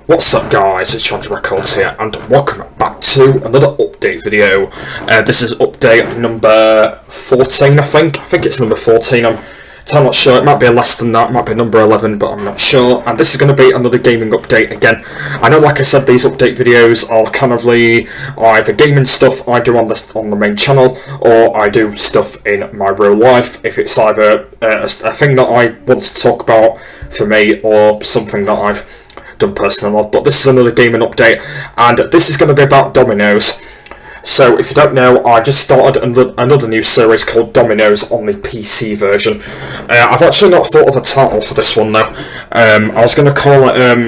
What's up guys, it's Change Records here and welcome back to another update video. This is update number 14 I think it's number 14, I'm not sure, it might be less than that, it might be number 11 but I'm not sure. And this is going to be another gaming update again. I know, like I said, these update videos are kind of either gaming stuff I do on the main channel, or I do stuff in my real life, if it's either a thing that I want to talk about for me or something that I've done personal of. But this is another gaming update and this is going to be about Dominoes. So if you don't know, I just started another new series called Dominoes on the PC version. I've actually not thought of a title for this one though. I was going to call it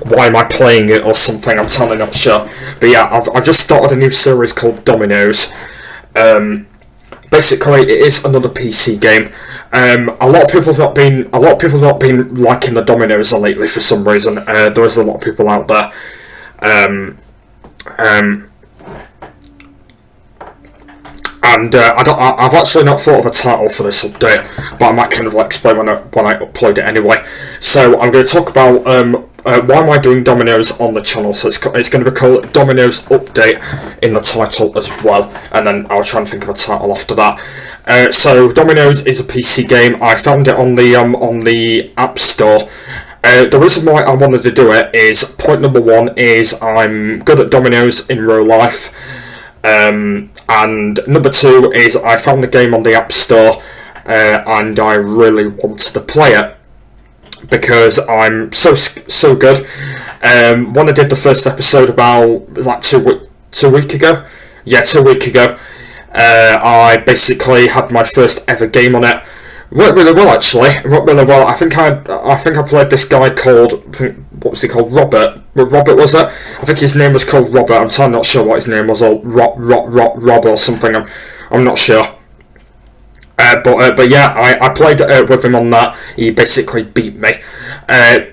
Why Am I Playing It or something, I'm totally not sure. But yeah, I've just started a new series called Dominoes. Basically, it is another PC game. A lot of people have not been liking the Dominoes lately for some reason. There is a lot of people out there. I've actually not thought of a title for this update, but I might kind of explain when I upload it anyway. So I'm going to talk about why am I doing Dominoes on the channel. So it's going to be called Dominoes Update in the title as well, and then I'll try and think of a title after that. So Dominoes is a PC game. I found it on the App Store. The reason why I wanted to do it is, point number one is I'm good at Dominoes in real life, and number two is I found the game on the App Store and I really wanted to play it because I'm so good. When I did the first episode about, was that 2 weeks ago? Yeah, 2 weeks ago. I basically had my first ever game on it. Worked really well actually. It worked really well. I think I played this guy called, what was he called? Robert. Robert, was it? I think his name was called Robert. I'm totally not sure what his name was, or Rob or something. I'm not sure. But yeah, I played with him on that. He basically beat me.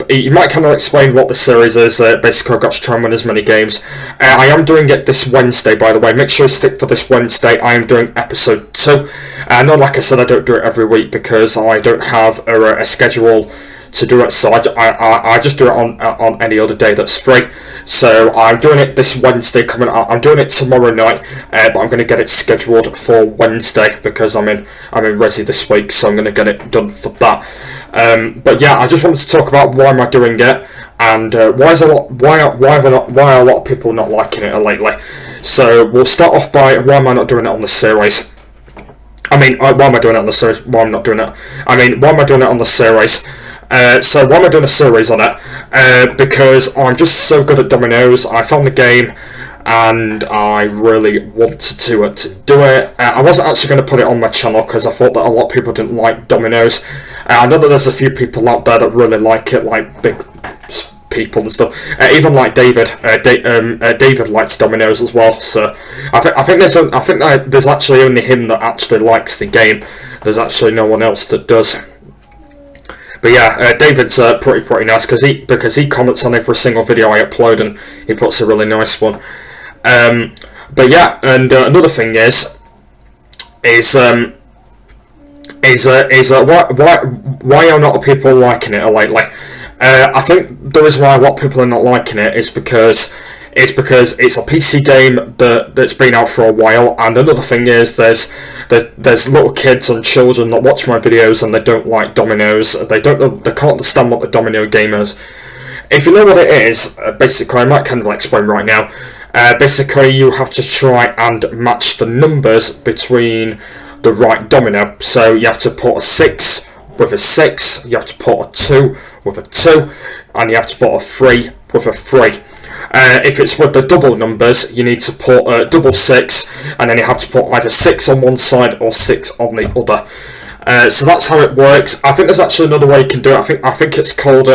You might kind of explain what the series is. Basically, I've got to try and win as many games. I am doing it this Wednesday, by the way. Make sure you stick for this Wednesday. I am doing episode 2. I know, like I said, I don't do it every week because I don't have a schedule to do it, so I just do it on any other day that's free. So I'm doing it this Wednesday coming up. I'm doing it tomorrow night, but I'm going to get it scheduled for Wednesday because I'm in Resi this week, so I'm going to get it done for that. But yeah, I just wanted to talk about why am I doing it, and why are a lot of people not liking it lately. So we'll start off by why am I not doing it on the series. I mean, why am I doing it on the series? Why I'm not doing it? I mean, why am I doing it on the series? So why am I doing a series on it? Because I'm just so good at Dominoes. I found the game and I really wanted to do it. I wasn't actually going to put it on my channel because I thought that a lot of people didn't like Dominoes. I know that there's a few people out there that really like it, like big people and stuff. Even like David. David likes Dominoes as well. So I think there's actually only him that actually likes the game. There's actually no one else that does. But yeah, David's pretty nice because he comments on every single video I upload and he puts a really nice one. But yeah, and another thing is why are not people liking it lately? I think the reason why a lot of people are not liking it is because it's a PC game that's been out for a while, and another thing is there's little kids and children that watch my videos and they don't like Dominoes. They can't understand what the Domino game is. If you know what it is, basically, I might kind of explain right now. Basically, you have to try and match the numbers between the right domino. So you have to put a 6 with a 6, you have to put a 2 with a 2, and you have to put a 3 with a 3. If it's with the double numbers, you need to put a double 6, and then you have to put either 6 on one side or 6 on the other. So that's how it works. I think there's actually another way you can do it. I think it's called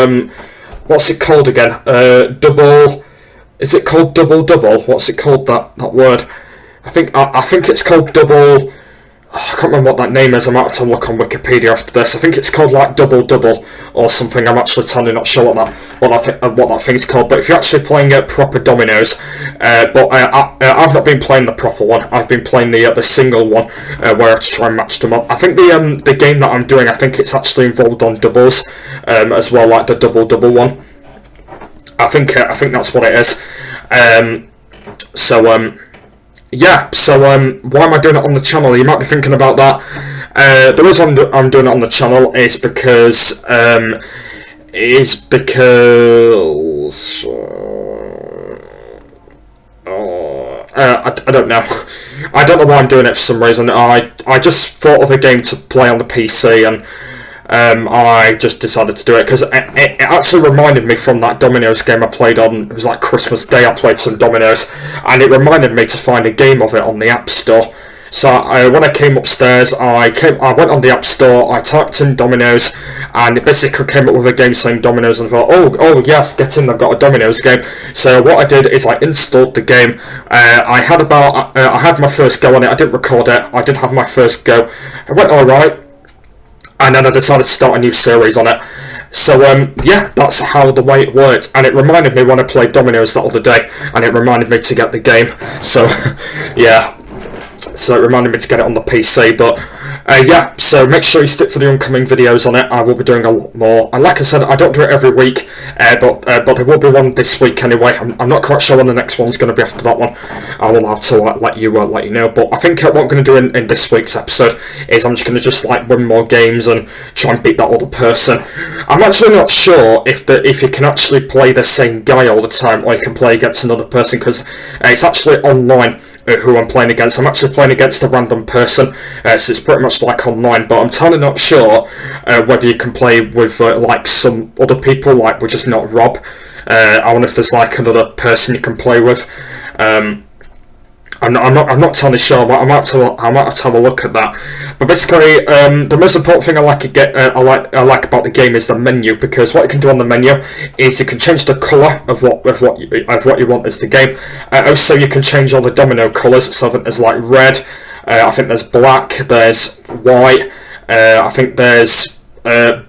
what's it called again? Double. Is it called double? What's it called, that word? I think it's called double. I can't remember what that name is. I might have to look on Wikipedia after this. I think it's called like double or something. I'm actually totally not sure what that thing's called. But if you're actually playing proper Dominoes, but I've not been playing the proper one. I've been playing the single one where I have to try and match them up. I think the game that I'm doing, I think it's actually involved on doubles. as well, like the double one. I think that's what it is. Yeah, so why am I doing it on the channel? You might be thinking about that. The reason I'm doing it on the channel is because I don't know. I don't know why I'm doing it for some reason. I just thought of a game to play on the PC, and I just decided to do it because it actually reminded me from that Dominoes game I played on. It was like Christmas Day. I played some Dominoes, and it reminded me to find a game of it on the App Store. So when I came upstairs, I went on the App Store, I typed in Dominoes, and it basically came up with a game saying Dominoes, and I thought, oh yes, get in, I've got a Dominoes game. So what I did is I installed the game. I had my first go on it. I didn't record it. I did have my first go. It went alright, and then I decided to start a new series on it. So yeah, that's how the way it worked, and it reminded me when I played Dominoes that other day, and it reminded me to get the game. So yeah. So it reminded me to get it on the PC, but yeah, so make sure you stick for the upcoming videos on it. I will be doing a lot more, and like I said, I don't do it every week, but there will be one this week anyway. I'm not quite sure when the next one's going to be after that one. I will have to let you know, but I think what I'm going to do in this week's episode is I'm just going to win more games and try and beat that other person. I'm actually not sure if you can actually play the same guy all the time, or you can play against another person, because it's actually online. Who I'm playing against. I'm actually playing against a random person, so it's pretty much like online, but I'm totally not sure whether you can play with like some other people, like we're just not Rob. I wonder if there's like another person you can play with. I'm not totally sure. I might have to have a look at that. But basically, the most important thing I like about the game is the menu, because what you can do on the menu is you can change the colour of what you want as the game. Also, you can change all the domino colours. So I think there's like red. I think there's black. There's white. I think there's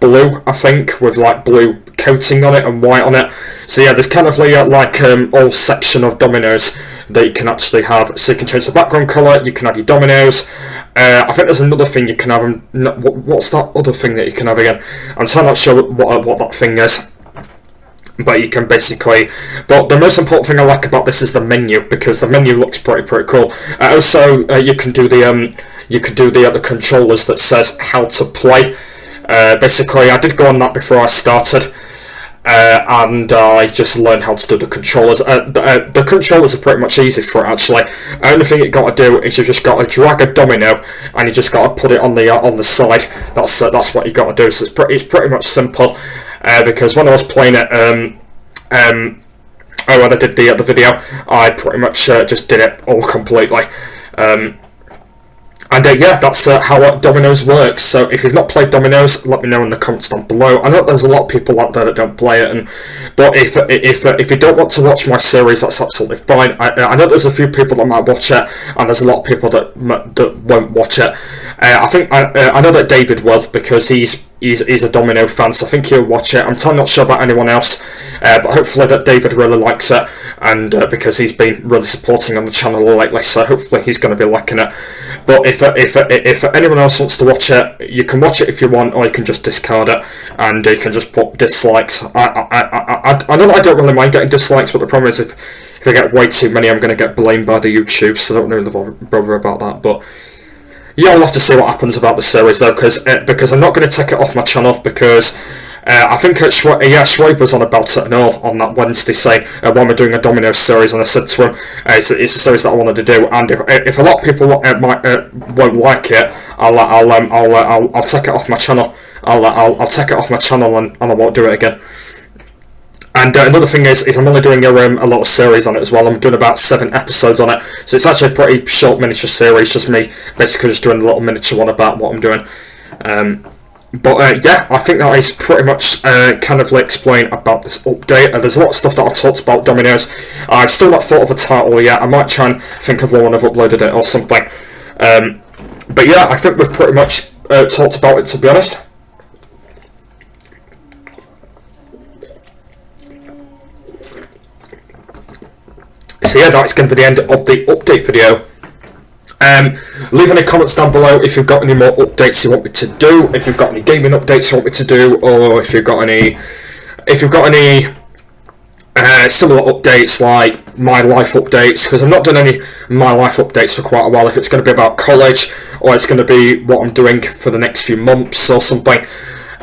blue. I think with like blue coating on it and white on it. So yeah, there's kind of like all section of dominoes that you can actually have. So you can change the background colour, you can have your dominoes. I think there's another thing you can have. What's that other thing that you can have again? I'm totally not sure what that thing is. But you can basically. But the most important thing I like about this is the menu, because the menu looks pretty cool. Also, you can do the controllers that says how to play. Basically, I did go on that before I started. And I just learned how to do the controllers. The controllers are pretty much easy for it, actually. The only thing you got to do is you just got to drag a domino, and you just got to put it on the side. That's what you got to do. So it's pretty much simple. Because when I was playing it, when I did the video, I pretty much just did it all completely. And yeah, that's how Dominoes works. So if you've not played Dominoes, let me know in the comments down below. I know there's a lot of people out there that don't play it, but if you don't want to watch my series, that's absolutely fine. I know there's a few people that might watch it, and there's a lot of people that won't watch it. I know that David will, because he's a Domino fan, so I think he'll watch it. I'm totally not sure about anyone else, but hopefully that David really likes it, and because he's been really supporting on the channel lately, so hopefully he's going to be liking it. But if anyone else wants to watch it, you can watch it if you want, or you can just discard it, and you can just put dislikes. I know that I don't really mind getting dislikes, but the problem is if I get way too many, I'm going to get blamed by the YouTube, so I don't really bother about that. But yeah, I'll have to see what happens about the series though, because I'm not going to take it off my channel, because I think Schwab was on about it and all on that Wednesday, saying when we're doing a Dominoes series, and I said to him, it's a series that I wanted to do, and if a lot of people won't like it, I'll take it off my channel. I'll take it off my channel, and I won't do it again. And another thing is I'm only doing a lot of series on it as well. I'm doing about 7 episodes on it, so it's actually a pretty short miniature series, just me basically just doing a little miniature one about what I'm doing. But yeah, I think that is pretty much kind of explain about this update. There's a lot of stuff that I've talked about Dominoes. I've still not thought of a title yet. I might try and think of one when I've uploaded it or something. But yeah, I think we've pretty much talked about it, to be honest. So yeah, that's going to be the end of the update video. Leave any comments down below if you've got any more updates you want me to do, if you've got any gaming updates you want me to do, or if you've got any similar updates like my life updates, because I've not done any my life updates for quite a while. If it's going to be about college, or it's going to be what I'm doing for the next few months or something.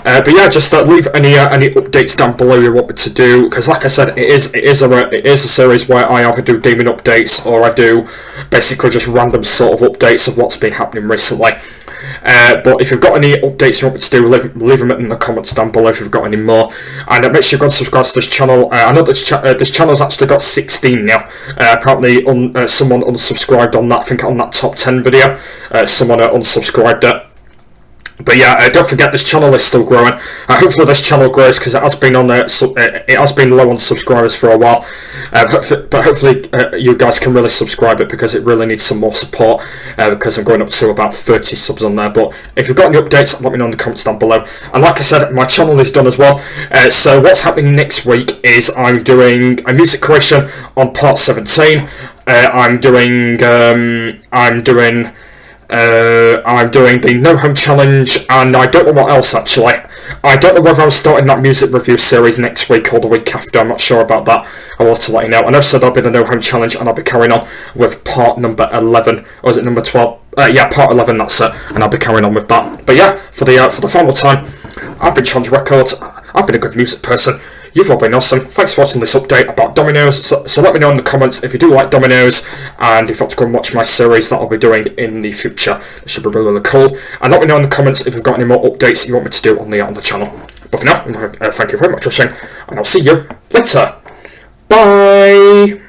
But yeah, just leave any updates down below you want me to do, because like I said, it is a series where I either do gaming updates or I do basically just random sort of updates of what's been happening recently. But if you've got any updates you want me to do, leave them in the comments down below if you've got any more. And make sure you go and subscribe to this channel. I know this channel's actually got 16 now. Apparently, someone unsubscribed on that. I think on that top 10 video, someone unsubscribed it. But yeah, don't forget this channel is still growing. Hopefully this channel grows, because it has been on it has been low on subscribers for a while. But hopefully you guys can really subscribe it, because it really needs some more support. Because I'm going up to about 30 subs on there. But if you've got any updates, let me know in the comments down below. And like I said, my channel is done as well. So what's happening next week is I'm doing a music creation on part 17. I'm doing the No Home Challenge, and I don't know what else actually. I don't know whether I'm starting that music review series next week or the week after. I'm not sure about that. I will have to let you know. And I've said I'll be the No Home Challenge, and I'll be carrying on with part number 11, or is it number 12? Yeah, part 11. That's it, and I'll be carrying on with that. But yeah, for the final time, I've been Challenge Records. I've been a good music person. You've all been awesome. Thanks for watching this update about Dominoes. So let me know in the comments if you do like Dominoes, and if you want to go and watch my series that I'll be doing in the future. It should be really, really cool. And let me know in the comments if you've got any more updates you want me to do on the channel. But for now, thank you very much for watching, and I'll see you later. Bye!